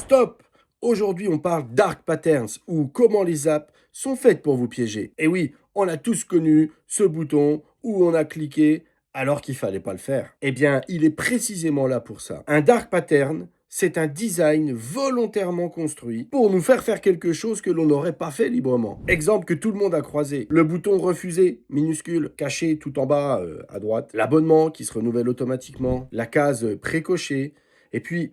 Stop! Aujourd'hui, on parle dark patterns ou comment les apps sont faites pour vous piéger. Et oui, on a tous connu ce bouton où on a cliqué alors qu'il fallait pas le faire. Eh bien, il est précisément là pour ça. Un dark pattern, c'est un design volontairement construit pour nous faire quelque chose que l'on n'aurait pas fait librement. Exemple que tout le monde a croisé. Le bouton refuser, minuscule, caché tout en bas à droite. L'abonnement qui se renouvelle automatiquement. La case précochée. Et puis,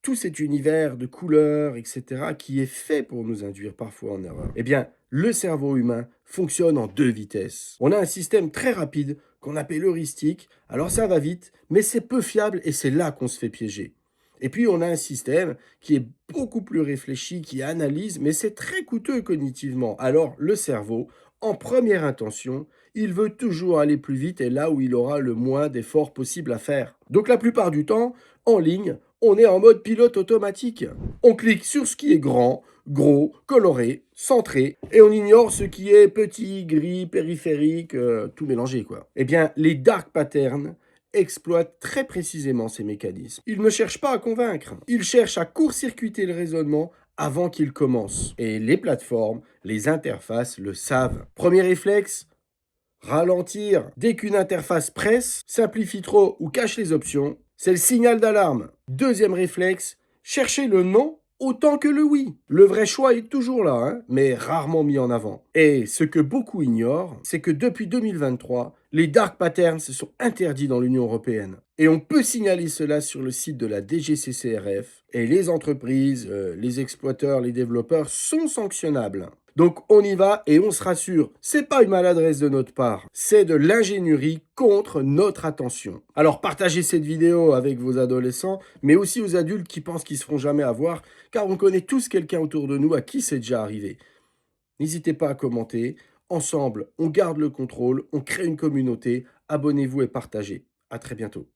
tout cet univers de couleurs, etc., qui est fait pour nous induire parfois en erreur. Eh bien, le cerveau humain fonctionne en deux vitesses. On a un système très rapide qu'on appelle heuristique. Alors ça va vite, mais c'est peu fiable et c'est là qu'on se fait piéger. Et puis on a un système qui est beaucoup plus réfléchi, qui analyse, mais c'est très coûteux cognitivement. Alors le cerveau, en première intention, il veut toujours aller plus vite et là où il aura le moins d'efforts possible à faire. Donc la plupart du temps, en ligne, on est en mode pilote automatique. On clique sur ce qui est grand, gros, coloré, centré, et on ignore ce qui est petit, gris, périphérique, tout mélangé quoi. Eh bien, les dark patterns exploitent très précisément ces mécanismes. Ils ne cherchent pas à convaincre, ils cherchent à court-circuiter le raisonnement avant qu'il commence. Et les plateformes, les interfaces le savent. Premier réflexe, ralentir. Dès qu'une interface presse, simplifie trop ou cache les options, c'est le signal d'alarme. Deuxième réflexe, chercher le non autant que le oui. Le vrai choix est toujours là, mais rarement mis en avant. Et ce que beaucoup ignorent, c'est que depuis 2023, les dark patterns sont interdits dans l'Union européenne. Et on peut signaler cela sur le site de la DGCCRF. Et les entreprises, les exploiteurs, les développeurs sont sanctionnables. Donc on y va et on se rassure, c'est pas une maladresse de notre part, c'est de l'ingénierie contre notre attention. Alors partagez cette vidéo avec vos adolescents, mais aussi aux adultes qui pensent qu'ils se feront jamais avoir, car on connaît tous quelqu'un autour de nous à qui c'est déjà arrivé. N'hésitez pas à commenter, ensemble on garde le contrôle, on crée une communauté, abonnez-vous et partagez. À très bientôt.